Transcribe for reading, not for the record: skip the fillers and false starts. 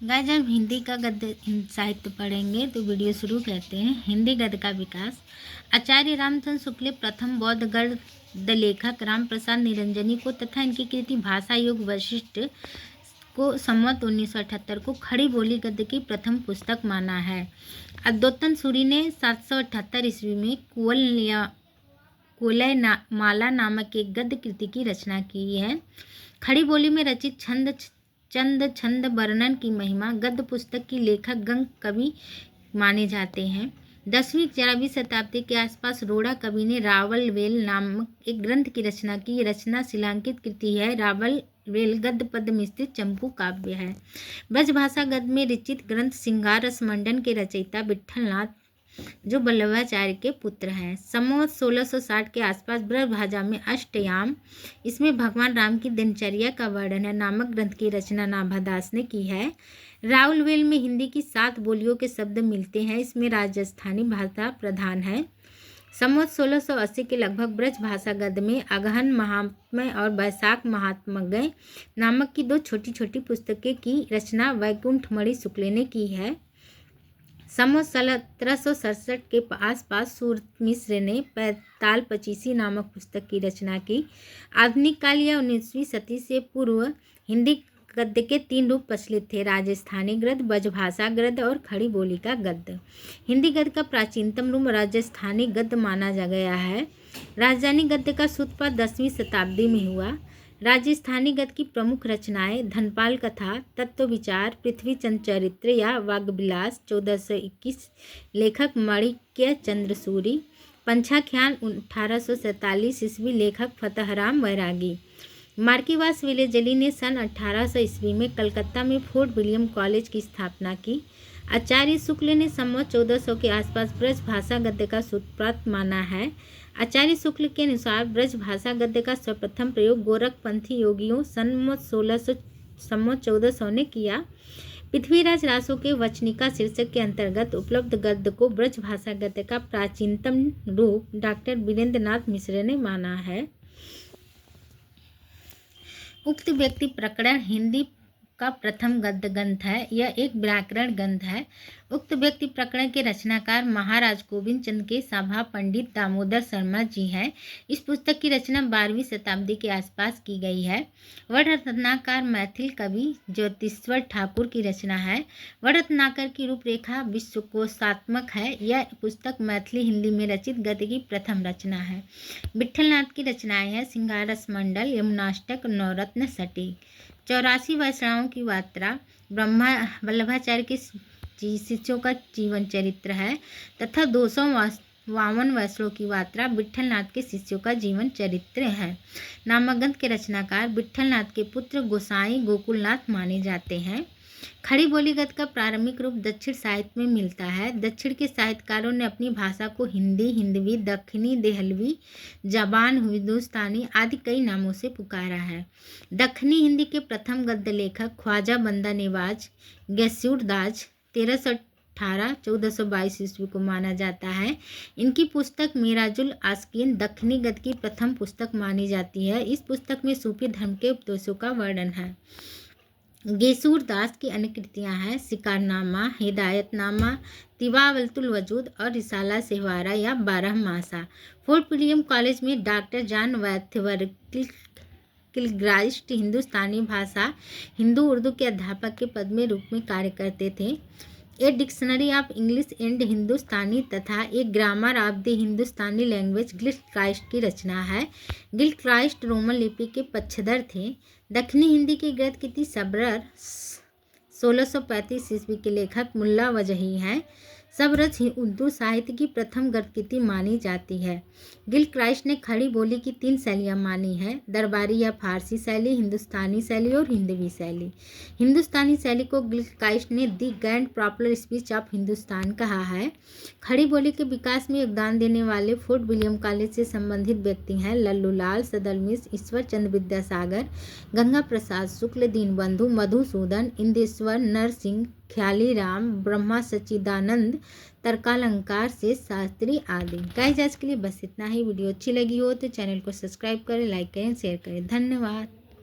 Guys, जब हिंदी का गद्य साहित्य पढ़ेंगे तो वीडियो शुरू करते हैं। हिंदी गद्य का विकास। आचार्य रामचंद्र शुक्ल प्रथम बौद्ध गद्य लेखक राम प्रसाद निरंजनी को तथा इनकी कृति भाषा योग वशिष्ठ को संवत 1978 को खड़ी बोली गद्य की प्रथम पुस्तक माना है। अद्योतन सूरी ने 778 ईस्वी में कुवलय माला नामक एक गद्य कृति की रचना की है। खड़ी बोली में रचित छंद वर्णन की महिमा गद्य पुस्तक की लेखक गंग कवि माने जाते हैं। 10वीं-11वीं शताब्दी के आसपास रोड़ा कवि ने रावलवेल नामक एक ग्रंथ की रचना की। ये रचना शिलांकित कृति है। रावलवेल गद्य पद में स्थित चंपू काव्य है। ब्रजभाषा गद्य में रचित ग्रंथ श्रृंगार रसमंडन के रचयिता विट्ठलनाथ जो वल्लभाचार्य के पुत्र हैं। संवत 1660 के आसपास ब्रजभाषा में अष्टयाम, इसमें भगवान राम की दिनचर्या का वर्णन है, नामक ग्रंथ की रचना नाभादास ने की है। रावलवेल में हिंदी की 7 बोलियों के शब्द मिलते हैं। इसमें राजस्थानी भाषा प्रधान है। संवत 1680 के लगभग ब्रजभाषा गद्य में अगहन महात्म्य और बैसाख महात्म्य नामक की 2 छोटी छोटी पुस्तकें की रचना वैकुंठमणि शुक्ल ने की है। संवत 1767 के आसपास सूरत मिश्र ने पैताल पचीसी नामक पुस्तक की रचना की। आधुनिक काल या 19वीं सदी से पूर्व हिंदी गद्य के 3 रूप प्रचलित थे: राजस्थानी गद्य, ब्रजभाषा गद्य और खड़ी बोली का गद्य। हिंदी गद्य का प्राचीनतम रूप राजस्थानी गद्य माना जा गया है। राजस्थानी गद्य का सूत्रपात 10वीं शताब्दी में हुआ। राजस्थानी गद्य की प्रमुख रचनाएं धनपाल कथा, तत्व विचार, पृथ्वीचंद चरित्र या वाग्विलास 1421, लेखक माणिक्य चंद्र सूरी, पंचाख्यान 1847 ईस्वी, लेखक फतहराम वैरागी। मार्किवास विलेजली ने सन 1800 ईस्वी में कलकत्ता में फोर्ट विलियम कॉलेज की स्थापना की। आचार्य शुक्ल ने संवत 1400 के आसपास ब्रजभाषा गद्य का सूत्रपात माना है। आचार्य शुक्ल के अनुसार ब्रजभाषा गद्य का सर्वप्रथम प्रयोग गोरखपंथी योगियों संवत 1400 ने किया। पृथ्वीराज रासो के वचनिका शीर्षक के अंतर्गत उपलब्ध गद्य को ब्रजभाषा गद्य का प्राचीनतम रूप डॉक्टर वीरेंद्रनाथ मिश्र ने माना है। उक्त व्यक्ति प्रकरण हिंदी का प्रथम गद्य ग्रंथ है। यह एक व्याकरण ग्रंथ है। उक्त व्यक्ति प्रकरण के रचनाकार महाराज गोविंद चंद्र के सभा पंडित दामोदर शर्मा जी हैं। इस पुस्तक की रचना 12वीं शताब्दी के आसपास की गई है। वररत्नाकर मैथिल कवि ज्योतिश्वर ठाकुर की रचना है। वररत्नाकर की रूपरेखा विश्वकोशात्मक है। यह पुस्तक मैथिली हिंदी में रचित गद्य की प्रथम रचना है। विट्ठलनाथ की रचनाएं हैं श्रृंगार रसमंडल, यमुनाष्टक, नवरत्न सटीक। 84 वैष्णवों की यात्रा ब्रह्मा वल्लभाचार्य के शिष्यों का जीवन चरित्र है तथा 252 वैष्णवों की यात्रा विट्ठलनाथ के शिष्यों का जीवन चरित्र है। नामक ग्रंथ के रचनाकार विट्ठलनाथ के पुत्र गोसाई गोकुलनाथ माने जाते हैं। खड़ी बोली गद्य का प्रारंभिक रूप दक्षिण साहित्य में मिलता है। दक्षिण के साहित्यकारों ने अपनी भाषा को हिंदी, हिंदवी, दक्खनी, देहलवी, जबान, हिंदुस्तानी आदि कई नामों से पुकारा है। दक्खनी हिंदी के प्रथम गद्य लेखक ख्वाजा बंदा नेवाज गैसूरदास 1318-1422 ईस्वी को माना जाता है। इनकी पुस्तक मिराजुल आस्कीन दक्खनी गद्य की प्रथम पुस्तक मानी जाती है। इस पुस्तक में सूफी धर्म के उपदेशों का वर्णन है। गैसूरदास की अन्य कृतियाँ हैं शिकारनामा, हिदायतनामा, तिवावलतुल वजूद और रिसाला सेहवारा या 12 मासा। फोर्ट विलियम कॉलेज में डॉक्टर जॉन किलग्राइस्ट हिंदुस्तानी भाषा हिंदू उर्दू के अध्यापक के पद में रूप में कार्य करते थे। A dictionary of English and Hindustani तथा एक grammar of the Hindustani language Gilchrist की रचना है। गिल्क्राइस्ट रोमन लिपि के पक्षधर थे। दक्षिणी हिंदी की गद्य कृति सबरर 1635 ईस्वी के लेखक मुल्ला वजही हैं। सबरस उर्दू साहित्य की प्रथम गद्य कृति मानी जाती है। गिल्क्राइस्ट ने खड़ी बोली की 3 शैलियाँ मानी हैं: दरबारी या फारसी शैली, हिंदुस्तानी शैली और हिंदवी शैली। हिंदुस्तानी शैली को गिल्क्राइस्ट ने the grand popular speech of Hindustan कहा है। खड़ी बोली के विकास में योगदान देने वाले फोर्ट विलियम कॉलेज से संबंधित व्यक्ति हैं लल्लूलाल, सदल मिश्र, ईश्वर चंद्र विद्यासागर, गंगा प्रसाद शुक्ल, दीनबंधु, मधुसूदन, इंदेश्वर नरसिंह, ख्याली राम, ब्रह्मा सच्चिदानंद, तर्कालंकार से शास्त्री आदि। गाइस, आज के लिए बस इतना ही। वीडियो अच्छी लगी हो तो चैनल को सब्सक्राइब करें, लाइक करें, शेयर करें। धन्यवाद।